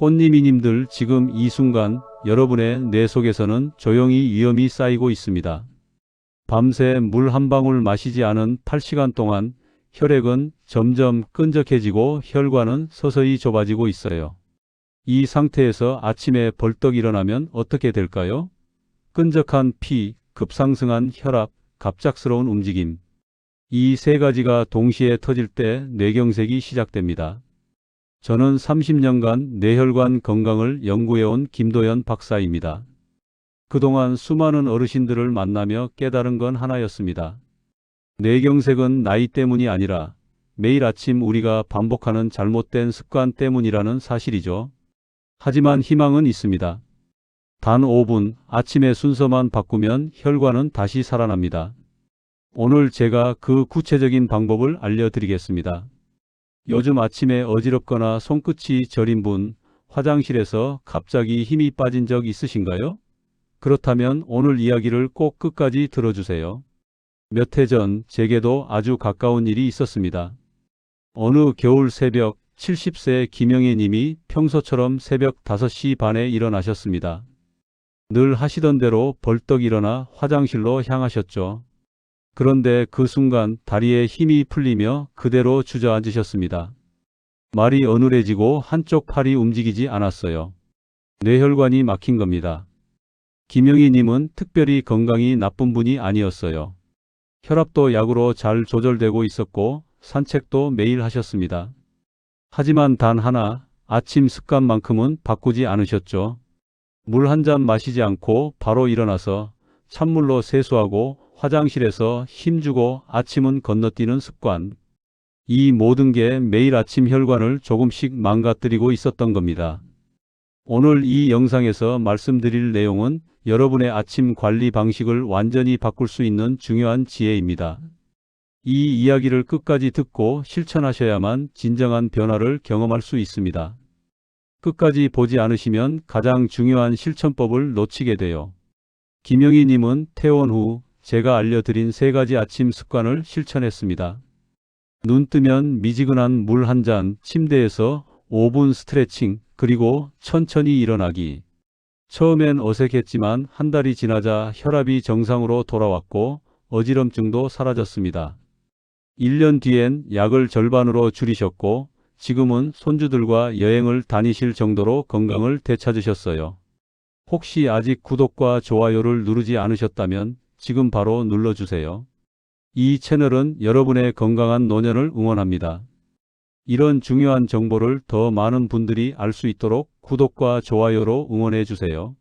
꽃님이님들 지금 이 순간 여러분의 뇌 속에서는 조용히 위험이 쌓이고 있습니다. 밤새 물 한 방울 마시지 않은 8시간 동안 혈액은 점점 끈적해지고 혈관은 서서히 좁아지고 있어요. 이 상태에서 아침에 벌떡 일어나면 어떻게 될까요? 끈적한 피, 급상승한 혈압, 갑작스러운 움직임. 이 세 가지가 동시에 터질 때 뇌경색이 시작됩니다. 저는 30년간 뇌혈관 건강을 연구해온 김도연 박사입니다. 그동안 수많은 어르신들을 만나며 깨달은 건 하나였습니다. 뇌경색은 나이 때문이 아니라 매일 아침 우리가 반복하는 잘못된 습관 때문이라는 사실이죠. 하지만 희망은 있습니다. 단 5분 아침의 순서만 바꾸면 혈관은 다시 살아납니다. 오늘 제가 그 구체적인 방법을 알려드리겠습니다. 요즘 아침에 어지럽거나 손끝이 저린 분, 화장실에서 갑자기 힘이 빠진 적 있으신가요? 그렇다면 오늘 이야기를 꼭 끝까지 들어주세요. 몇 해 전 제게도 아주 가까운 일이 있었습니다. 어느 겨울 새벽 70세 김영애 님이 평소처럼 새벽 5시 반에 일어나셨습니다. 늘 하시던 대로 벌떡 일어나 화장실로 향하셨죠. 그런데 그 순간 다리에 힘이 풀리며 그대로 주저앉으셨습니다. 말이 어눌해지고 한쪽 팔이 움직이지 않았어요. 뇌혈관이 막힌 겁니다. 김영희 님은 특별히 건강이 나쁜 분이 아니었어요. 혈압도 약으로 잘 조절되고 있었고 산책도 매일 하셨습니다. 하지만 단 하나, 아침 습관만큼은 바꾸지 않으셨죠. 물 한 잔 마시지 않고 바로 일어나서 찬물로 세수하고 화장실에서 힘주고 아침은 건너뛰는 습관. 이 모든 게 매일 아침 혈관을 조금씩 망가뜨리고 있었던 겁니다. 오늘 이 영상에서 말씀드릴 내용은 여러분의 아침 관리 방식을 완전히 바꿀 수 있는 중요한 지혜입니다. 이 이야기를 끝까지 듣고 실천하셔야만 진정한 변화를 경험할 수 있습니다. 끝까지 보지 않으시면 가장 중요한 실천법을 놓치게 돼요. 김영희 님은 퇴원 후 제가 알려드린 3가지 아침 습관을 실천했습니다. 눈 뜨면 미지근한 물 한 잔, 침대에서 5분 스트레칭, 그리고 천천히 일어나기. 처음엔 어색했지만 한 달이 지나자 혈압이 정상으로 돌아왔고 어지럼증도 사라졌습니다. 1년 뒤엔 약을 절반으로 줄이셨고 지금은 손주들과 여행을 다니실 정도로 건강을 되찾으셨어요. 혹시 아직 구독과 좋아요를 누르지 않으셨다면 지금 바로 눌러주세요. 이 채널은 여러분의 건강한 노년을 응원합니다. 이런 중요한 정보를 더 많은 분들이 알 수 있도록 구독과 좋아요로 응원해 주세요.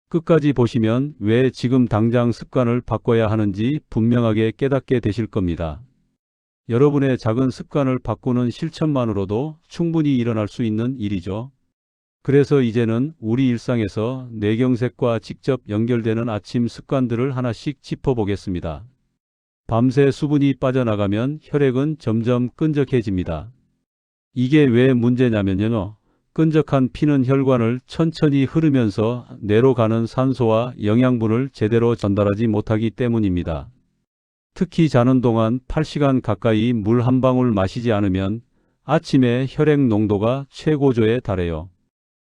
끝까지 보시면 왜 지금 당장 습관을 바꿔야 하는지 분명하게 깨닫게 되실 겁니다. 여러분의 작은 습관을 바꾸는 실천만으로도 충분히 일어날 수 있는 일이죠. 그래서 이제는 우리 일상에서 뇌경색과 직접 연결되는 아침 습관들을 하나씩 짚어보겠습니다. 밤새 수분이 빠져나가면 혈액은 점점 끈적해집니다. 이게 왜 문제냐면요. 끈적한 피는 혈관을 천천히 흐르면서 뇌로 가는 산소와 영양분을 제대로 전달하지 못하기 때문입니다. 특히 자는 동안 8시간 가까이 물 한 방울 마시지 않으면 아침에 혈액 농도가 최고조에 달해요.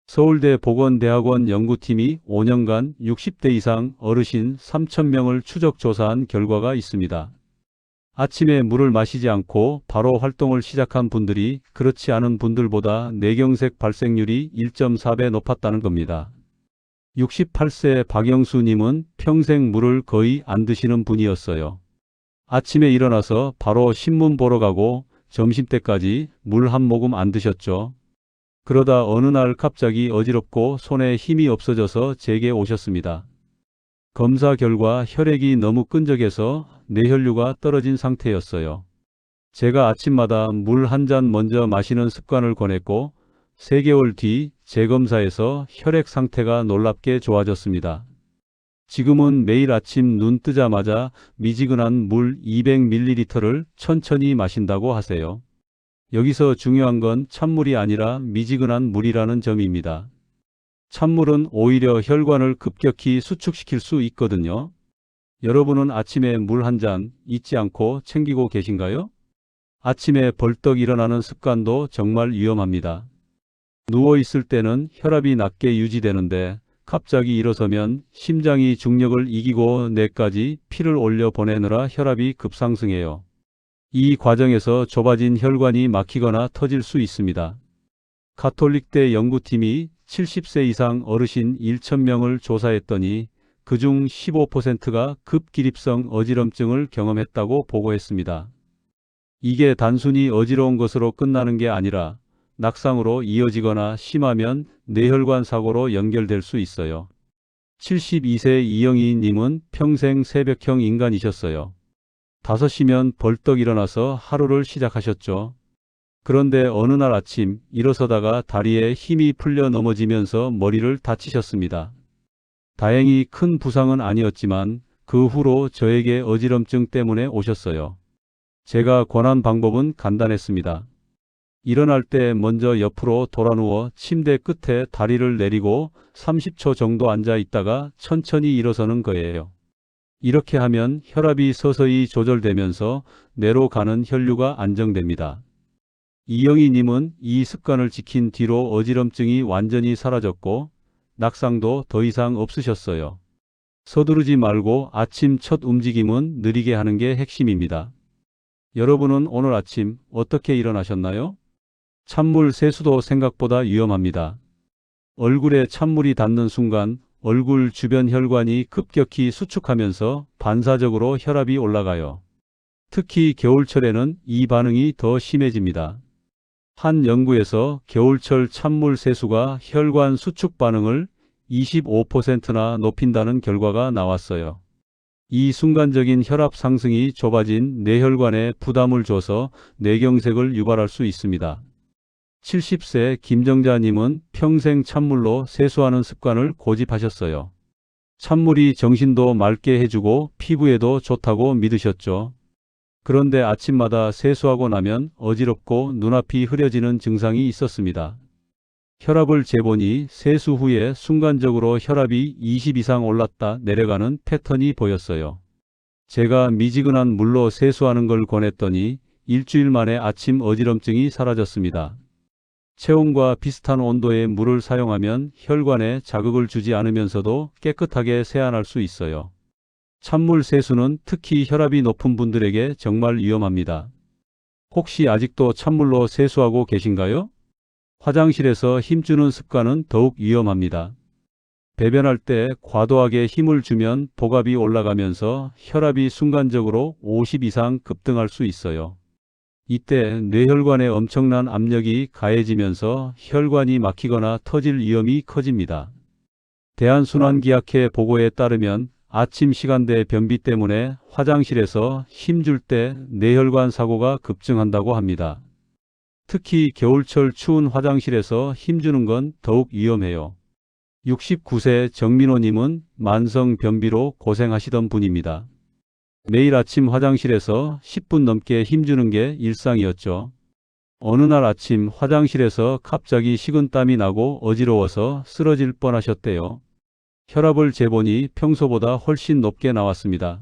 서울대 보건대학원 연구팀이 5년간 60대 이상 어르신 3,000명을 추적 조사한 결과가 있습니다. 아침에 물을 마시지 않고 바로 활동을 시작한 분들이 그렇지 않은 분들보다 뇌경색 발생률이 1.4배 높았다는 겁니다. 68세 박영수님은 평생 물을 거의 안 드시는 분이었어요. 아침에 일어나서 바로 신문 보러 가고 점심때까지 물 한 모금 안 드셨죠. 그러다 어느 날 갑자기 어지럽고 손에 힘이 없어져서 제게 오셨습니다. 검사 결과 혈액이 너무 끈적해서 뇌혈류가 떨어진 상태였어요. 제가 아침마다 물 한 잔 먼저 마시는 습관을 권했고 3개월 뒤 재검사에서 혈액 상태가 놀랍게 좋아졌습니다. 지금은 매일 아침 눈 뜨자마자 미지근한 물 200ml를 천천히 마신다고 하세요. 여기서 중요한 건 찬물이 아니라 미지근한 물이라는 점입니다. 찬물은 오히려 혈관을 급격히 수축시킬 수 있거든요. 여러분은 아침에 물 한 잔 잊지 않고 챙기고 계신가요? 아침에 벌떡 일어나는 습관도 정말 위험합니다. 누워 있을 때는 혈압이 낮게 유지되는데 갑자기 일어서면 심장이 중력을 이기고 뇌까지 피를 올려 보내느라 혈압이 급상승해요. 이 과정에서 좁아진 혈관이 막히거나 터질 수 있습니다. 가톨릭대 연구팀이 70세 이상 어르신 1,000명을 조사했더니 그중 15%가 급기립성 어지럼증을 경험했다고 보고했습니다. 이게 단순히 어지러운 것으로 끝나는 게 아니라 낙상으로 이어지거나 심하면 뇌혈관 사고로 연결될 수 있어요. 72세 이영희 님은 평생 새벽형 인간이셨어요. 5시면 벌떡 일어나서 하루를 시작하셨죠. 그런데 어느 날 아침 일어서다가 다리에 힘이 풀려 넘어지면서 머리를 다치셨습니다. 다행히 큰 부상은 아니었지만 그 후로 저에게 어지럼증 때문에 오셨어요. 제가 권한 방법은 간단했습니다. 일어날 때 먼저 옆으로 돌아 누워 침대 끝에 다리를 내리고 30초 정도 앉아 있다가 천천히 일어서는 거예요. 이렇게 하면 혈압이 서서히 조절되면서 뇌로 가는 혈류가 안정됩니다. 이영희 님은 이 습관을 지킨 뒤로 어지럼증이 완전히 사라졌고 낙상도 더 이상 없으셨어요. 서두르지 말고 아침 첫 움직임은 느리게 하는 게 핵심입니다. 여러분은 오늘 아침 어떻게 일어나셨나요? 찬물 세수도 생각보다 위험합니다. 얼굴에 찬물이 닿는 순간 얼굴 주변 혈관이 급격히 수축하면서 반사적으로 혈압이 올라가요. 특히 겨울철에는 이 반응이 더 심해집니다. 한 연구에서 겨울철 찬물 세수가 혈관 수축 반응을 25%나 높인다는 결과가 나왔어요. 이 순간적인 혈압 상승이 좁아진 뇌혈관에 부담을 줘서 뇌경색을 유발할 수 있습니다. 70세 김정자님은 평생 찬물로 세수하는 습관을 고집하셨어요. 찬물이 정신도 맑게 해주고 피부에도 좋다고 믿으셨죠. 그런데 아침마다 세수하고 나면 어지럽고 눈앞이 흐려지는 증상이 있었습니다. 혈압을 재보니 세수 후에 순간적으로 혈압이 20 이상 올랐다 내려가는 패턴이 보였어요. 제가 미지근한 물로 세수하는 걸 권했더니 일주일 만에 아침 어지럼증이 사라졌습니다. 체온과 비슷한 온도의 물을 사용하면 혈관에 자극을 주지 않으면서도 깨끗하게 세안할 수 있어요. 찬물 세수는 특히 혈압이 높은 분들에게 정말 위험합니다. 혹시 아직도 찬물로 세수하고 계신가요? 화장실에서 힘주는 습관은 더욱 위험합니다. 배변할 때 과도하게 힘을 주면 복압이 올라가면서 혈압이 순간적으로 50 이상 급등할 수 있어요. 이때 뇌혈관에 엄청난 압력이 가해지면서 혈관이 막히거나 터질 위험이 커집니다. 대한순환기학회 보고에 따르면 아침 시간대 변비 때문에 화장실에서 힘줄 때 뇌혈관 사고가 급증한다고 합니다. 특히 겨울철 추운 화장실에서 힘주는 건 더욱 위험해요. 69세 정민호님은 만성 변비로 고생하시던 분입니다. 매일 아침 화장실에서 10분 넘게 힘주는 게 일상이었죠. 어느 날 아침 화장실에서 갑자기 식은땀이 나고 어지러워서 쓰러질 뻔하셨대요. 혈압을 재보니 평소보다 훨씬 높게 나왔습니다.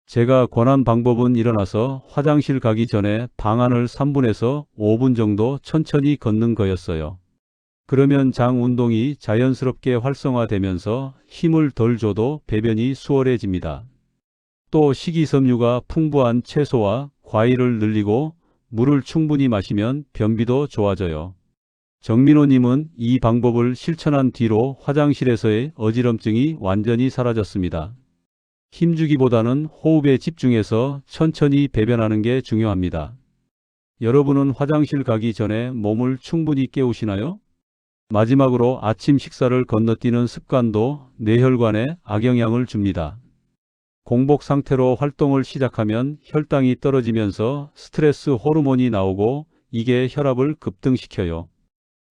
제가 권한 방법은 일어나서 화장실 가기 전에 방 안을 3분에서 5분 정도 천천히 걷는 거였어요. 그러면 장 운동이 자연스럽게 활성화되면서 힘을 덜 줘도 배변이 수월해집니다. 또 식이섬유가 풍부한 채소와 과일을 늘리고 물을 충분히 마시면 변비도 좋아져요. 정민호님은 이 방법을 실천한 뒤로 화장실에서의 어지럼증이 완전히 사라졌습니다. 힘주기보다는 호흡에 집중해서 천천히 배변하는 게 중요합니다. 여러분은 화장실 가기 전에 몸을 충분히 깨우시나요? 마지막으로 아침 식사를 건너뛰는 습관도 뇌혈관에 악영향을 줍니다. 공복 상태로 활동을 시작하면 혈당이 떨어지면서 스트레스 호르몬이 나오고 이게 혈압을 급등시켜요.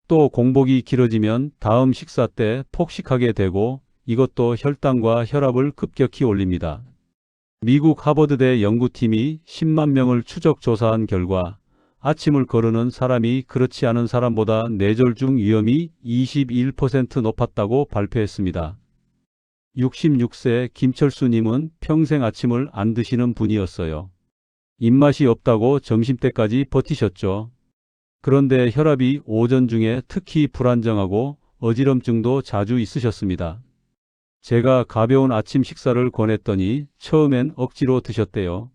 또 공복이 길어지면 다음 식사 때 폭식하게 되고 이것도 혈당과 혈압을 급격히 올립니다. 미국 하버드대 연구팀이 10만 명을 추적 조사한 결과 아침을 거르는 사람이 그렇지 않은 사람보다 뇌졸중 위험이 21% 높았다고 발표했습니다. 66세 김철수님은 평생 아침을 안 드시는 분이었어요. 입맛이 없다고 점심때까지 버티셨죠. 그런데 혈압이 오전 중에 특히 불안정하고 어지럼증도 자주 있으셨습니다. 제가 가벼운 아침 식사를 권했더니 처음엔 억지로 드셨대요.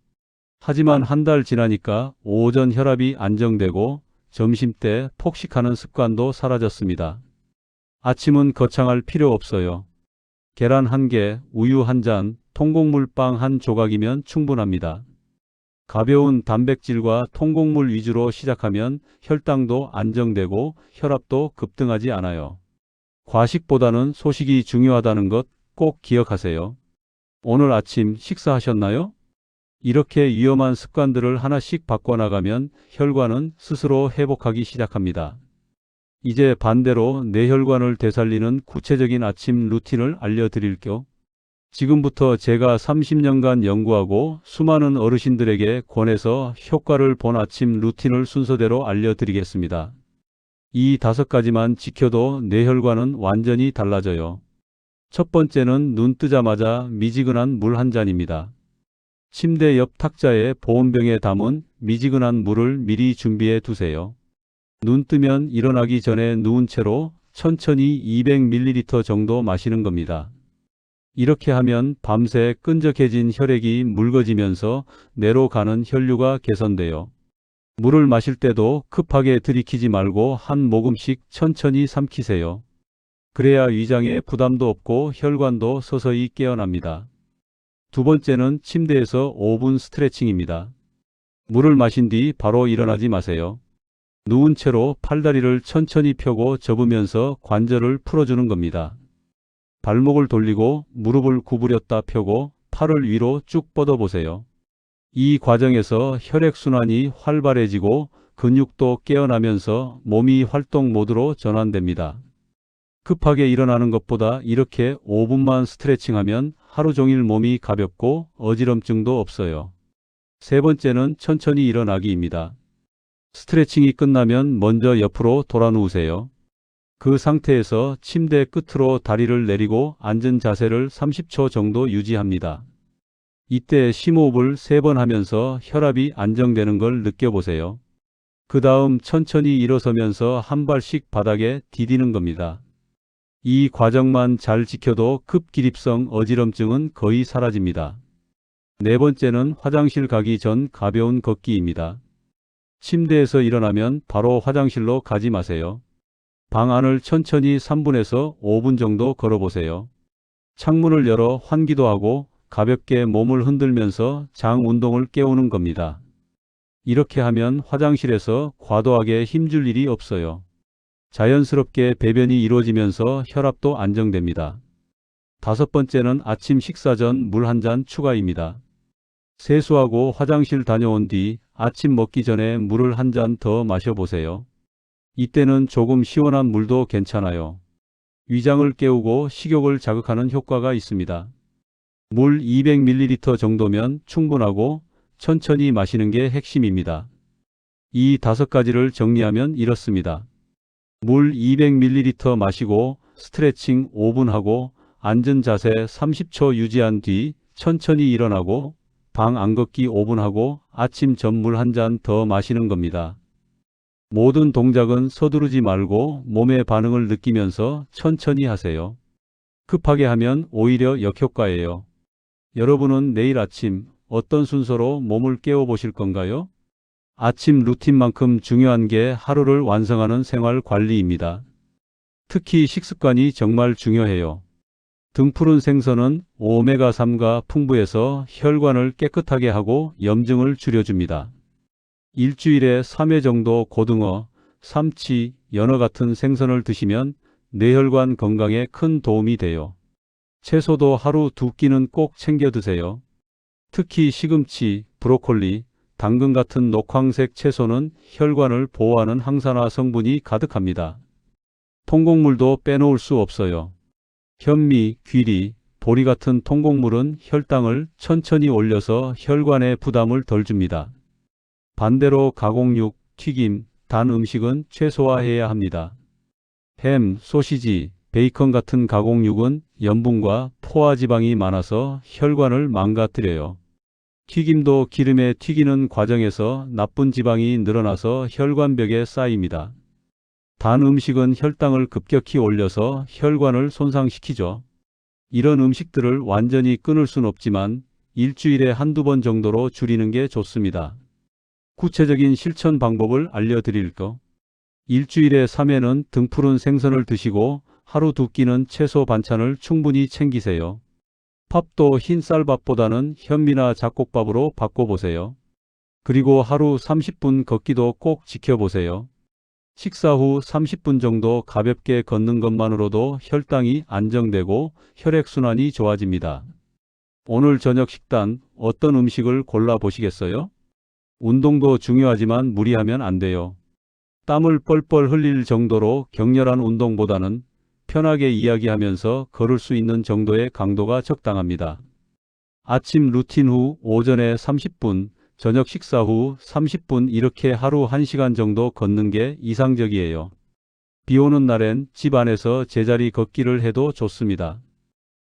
하지만 한 달 지나니까 오전 혈압이 안정되고 점심때 폭식하는 습관도 사라졌습니다. 아침은 거창할 필요 없어요. 계란 한 개, 우유 한 잔, 통곡물 빵 한 조각이면 충분합니다. 가벼운 단백질과 통곡물 위주로 시작하면 혈당도 안정되고 혈압도 급등하지 않아요. 과식보다는 소식이 중요하다는 것 꼭 기억하세요. 오늘 아침 식사하셨나요? 이렇게 위험한 습관들을 하나씩 바꿔나가면 혈관은 스스로 회복하기 시작합니다. 이제 반대로 뇌혈관을 되살리는 구체적인 아침 루틴을 알려드릴게요. 지금부터 제가 30년간 연구하고 수많은 어르신들에게 권해서 효과를 본 아침 루틴을 순서대로 알려드리겠습니다. 이 5가지만 지켜도 뇌혈관은 완전히 달라져요. 첫 번째는 눈 뜨자마자 미지근한 물 한 잔입니다. 침대 옆 탁자에 보온병에 담은 미지근한 물을 미리 준비해 두세요. 눈 뜨면 일어나기 전에 누운 채로 천천히 200ml 정도 마시는 겁니다. 이렇게 하면 밤새 끈적해진 혈액이 묽어지면서 뇌로 가는 혈류가 개선돼요. 물을 마실 때도 급하게 들이키지 말고 한 모금씩 천천히 삼키세요. 그래야 위장에 부담도 없고 혈관도 서서히 깨어납니다. 두 번째는 침대에서 5분 스트레칭입니다. 물을 마신 뒤 바로 일어나지 마세요. 누운 채로 팔다리를 천천히 펴고 접으면서 관절을 풀어주는 겁니다. 발목을 돌리고 무릎을 구부렸다 펴고 팔을 위로 쭉 뻗어보세요. 이 과정에서 혈액순환이 활발해지고 근육도 깨어나면서 몸이 활동 모드로 전환됩니다. 급하게 일어나는 것보다 이렇게 5분만 스트레칭하면 하루 종일 몸이 가볍고 어지럼증도 없어요. 세 번째는 천천히 일어나기입니다. 스트레칭이 끝나면 먼저 옆으로 돌아 누우세요. 그 상태에서 침대 끝으로 다리를 내리고 앉은 자세를 30초 정도 유지합니다. 이때 심호흡을 3번 하면서 혈압이 안정되는 걸 느껴보세요. 그 다음 천천히 일어서면서 한 발씩 바닥에 디디는 겁니다. 이 과정만 잘 지켜도 급기립성 어지럼증은 거의 사라집니다. 네 번째는 화장실 가기 전 가벼운 걷기입니다. 침대에서 일어나면 바로 화장실로 가지 마세요. 방 안을 천천히 3분에서 5분 정도 걸어보세요. 창문을 열어 환기도 하고 가볍게 몸을 흔들면서 장 운동을 깨우는 겁니다. 이렇게 하면 화장실에서 과도하게 힘줄 일이 없어요. 자연스럽게 배변이 이루어지면서 혈압도 안정됩니다. 5번째는 아침 식사 전 물 한 잔 추가입니다. 세수하고 화장실 다녀온 뒤 아침 먹기 전에 물을 한 잔 더 마셔보세요. 이때는 조금 시원한 물도 괜찮아요. 위장을 깨우고 식욕을 자극하는 효과가 있습니다. 물 200ml 정도면 충분하고 천천히 마시는 게 핵심입니다. 이 5가지를 정리하면 이렇습니다. 물 200ml 마시고 스트레칭 5분 하고 앉은 자세 30초 유지한 뒤 천천히 일어나고 방 안 걷기 5분 하고 아침 전물 한 잔 더 마시는 겁니다. 모든 동작은 서두르지 말고 몸의 반응을 느끼면서 천천히 하세요. 급하게 하면 오히려 역효과예요. 여러분은 내일 아침 어떤 순서로 몸을 깨워보실 건가요? 아침 루틴만큼 중요한 게 하루를 완성하는 생활 관리입니다. 특히 식습관이 정말 중요해요. 등푸른 생선은 오메가3가 풍부해서 혈관을 깨끗하게 하고 염증을 줄여줍니다. 일주일에 3회 정도 고등어, 삼치, 연어 같은 생선을 드시면 뇌혈관 건강에 큰 도움이 돼요. 채소도 하루 2끼는 꼭 챙겨 드세요. 특히 시금치, 브로콜리, 당근 같은 녹황색 채소는 혈관을 보호하는 항산화 성분이 가득합니다. 통곡물도 빼놓을 수 없어요. 현미, 귀리, 보리 같은 통곡물은 혈당을 천천히 올려서 혈관에 부담을 덜 줍니다. 반대로 가공육, 튀김, 단 음식은 최소화해야 합니다. 햄, 소시지, 베이컨 같은 가공육은 염분과 포화지방이 많아서 혈관을 망가뜨려요. 튀김도 기름에 튀기는 과정에서 나쁜 지방이 늘어나서 혈관벽에 쌓입니다. 단 음식은 혈당을 급격히 올려서 혈관을 손상시키죠. 이런 음식들을 완전히 끊을 순 없지만 일주일에 한두 번 정도로 줄이는 게 좋습니다. 구체적인 실천 방법을 알려드릴게요. 일주일에 3회는 등푸른 생선을 드시고 하루 2끼는 채소 반찬을 충분히 챙기세요. 밥도 흰 쌀밥보다는 현미나 잡곡밥으로 바꿔보세요. 그리고 하루 30분 걷기도 꼭 지켜보세요. 식사 후 30분 정도 가볍게 걷는 것만으로도 혈당이 안정되고 혈액순환이 좋아집니다. 오늘 저녁 식단 어떤 음식을 골라보시겠어요? 운동도 중요하지만 무리하면 안 돼요. 땀을 뻘뻘 흘릴 정도로 격렬한 운동보다는 편하게 이야기하면서 걸을 수 있는 정도의 강도가 적당합니다. 아침 루틴 후 오전에 30분, 저녁 식사 후 30분 이렇게 하루 1시간 정도 걷는 게 이상적이에요. 비 오는 날엔 집 안에서 제자리 걷기를 해도 좋습니다.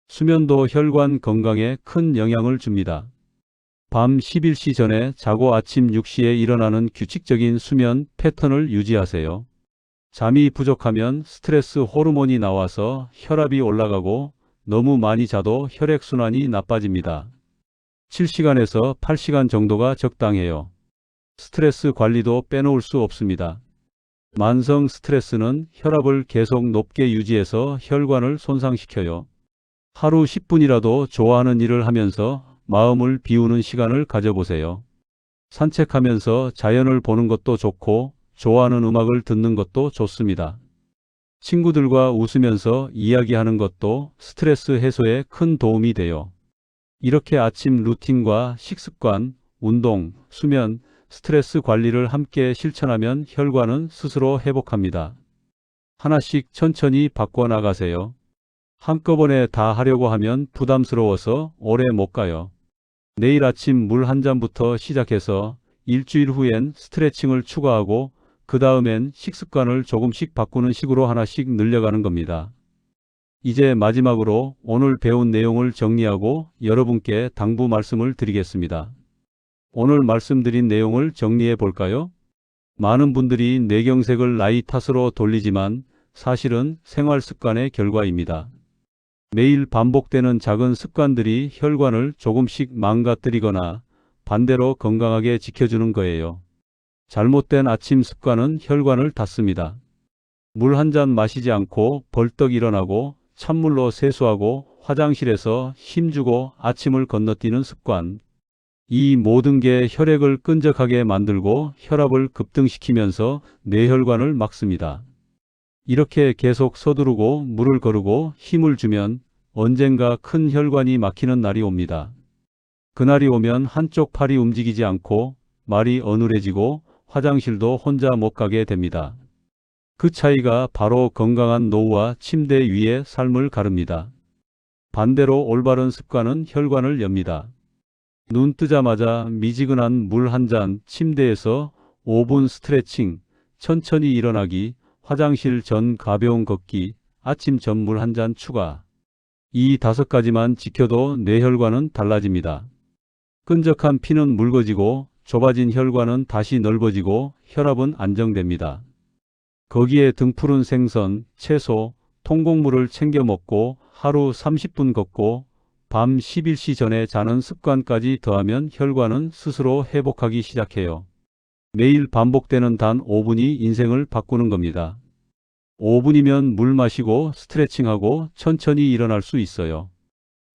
수면도 혈관 건강에 큰 영향을 줍니다. 밤 11시 전에 자고 아침 6시에 일어나는 규칙적인 수면 패턴을 유지하세요. 잠이 부족하면 스트레스 호르몬이 나와서 혈압이 올라가고 너무 많이 자도 혈액순환이 나빠집니다. 7시간에서 8시간 정도가 적당해요. 스트레스 관리도 빼놓을 수 없습니다. 만성 스트레스는 혈압을 계속 높게 유지해서 혈관을 손상시켜요. 하루 10분이라도 좋아하는 일을 하면서 마음을 비우는 시간을 가져보세요. 산책하면서 자연을 보는 것도 좋고 좋아하는 음악을 듣는 것도 좋습니다. 친구들과 웃으면서 이야기하는 것도 스트레스 해소에 큰 도움이 돼요. 이렇게 아침 루틴과 식습관, 운동, 수면, 스트레스 관리를 함께 실천하면 혈관은 스스로 회복합니다. 하나씩 천천히 바꿔나가세요. 한꺼번에 다 하려고 하면 부담스러워서 오래 못 가요. 내일 아침 물 한 잔부터 시작해서 일주일 후엔 스트레칭을 추가하고 그 다음엔 식습관을 조금씩 바꾸는 식으로 하나씩 늘려가는 겁니다. 이제 마지막으로 오늘 배운 내용을 정리하고 여러분께 당부 말씀을 드리겠습니다. 오늘 말씀드린 내용을 정리해 볼까요? 많은 분들이 뇌경색을 나이 탓으로 돌리지만 사실은 생활 습관의 결과입니다. 매일 반복되는 작은 습관들이 혈관을 조금씩 망가뜨리거나 반대로 건강하게 지켜주는 거예요. 잘못된 아침 습관은 혈관을 닫습니다. 물 한 잔 마시지 않고 벌떡 일어나고 찬물로 세수하고 화장실에서 힘주고 아침을 건너뛰는 습관. 이 모든 게 혈액을 끈적하게 만들고 혈압을 급등시키면서 뇌혈관을 막습니다. 이렇게 계속 서두르고 물을 거르고 힘을 주면 언젠가 큰 혈관이 막히는 날이 옵니다. 그날이 오면 한쪽 팔이 움직이지 않고 말이 어눌해지고 화장실도 혼자 못 가게 됩니다. 그 차이가 바로 건강한 노후와 침대 위의 삶을 가릅니다. 반대로 올바른 습관은 혈관을 엽니다. 눈 뜨자마자 미지근한 물 한 잔, 침대에서 5분 스트레칭, 천천히 일어나기, 화장실 전 가벼운 걷기, 아침 전물 한 잔 추가. 이 5가지만 지켜도 뇌혈관은 달라집니다. 끈적한 피는 묽어지고 좁아진 혈관은 다시 넓어지고 혈압은 안정됩니다. 거기에 등푸른 생선, 채소, 통곡물을 챙겨 먹고 하루 30분 걷고 밤 11시 전에 자는 습관까지 더하면 혈관은 스스로 회복하기 시작해요. 매일 반복되는 단 5분이 인생을 바꾸는 겁니다. 5분이면 물 마시고 스트레칭하고 천천히 일어날 수 있어요.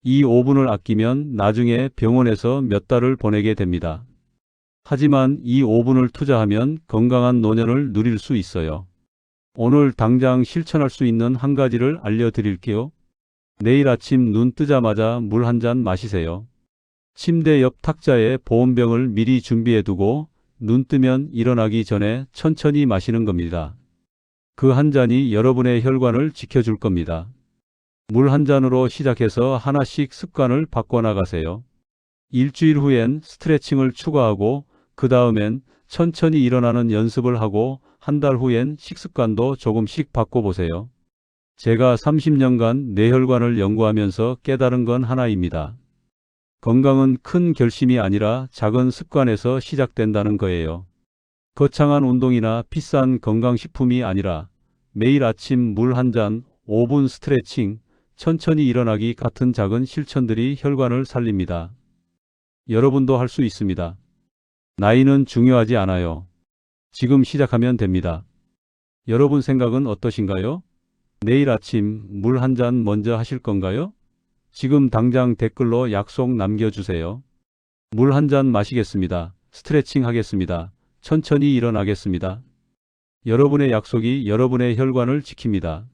이 5분을 아끼면 나중에 병원에서 몇 달을 보내게 됩니다. 하지만 이 5분을 투자하면 건강한 노년을 누릴 수 있어요. 오늘 당장 실천할 수 있는 한 가지를 알려드릴게요. 내일 아침 눈 뜨자마자 물 한 잔 마시세요. 침대 옆 탁자에 보온병을 미리 준비해두고 눈 뜨면 일어나기 전에 천천히 마시는 겁니다. 그 한 잔이 여러분의 혈관을 지켜줄 겁니다. 물 한 잔으로 시작해서 하나씩 습관을 바꿔나가세요. 일주일 후엔 스트레칭을 추가하고 그 다음엔 천천히 일어나는 연습을 하고 한 달 후엔 식습관도 조금씩 바꿔보세요. 제가 30년간 뇌혈관을 연구하면서 깨달은 건 하나입니다. 건강은 큰 결심이 아니라 작은 습관에서 시작된다는 거예요. 거창한 운동이나 비싼 건강식품이 아니라 매일 아침 물 한 잔, 5분 스트레칭, 천천히 일어나기 같은 작은 실천들이 혈관을 살립니다. 여러분도 할 수 있습니다. 나이는 중요하지 않아요. 지금 시작하면 됩니다. 여러분 생각은 어떠신가요? 내일 아침 물 한 잔 먼저 하실 건가요? 지금 당장 댓글로 약속 남겨주세요. 물 한 잔 마시겠습니다. 스트레칭 하겠습니다. 천천히 일어나겠습니다. 여러분의 약속이 여러분의 혈관을 지킵니다.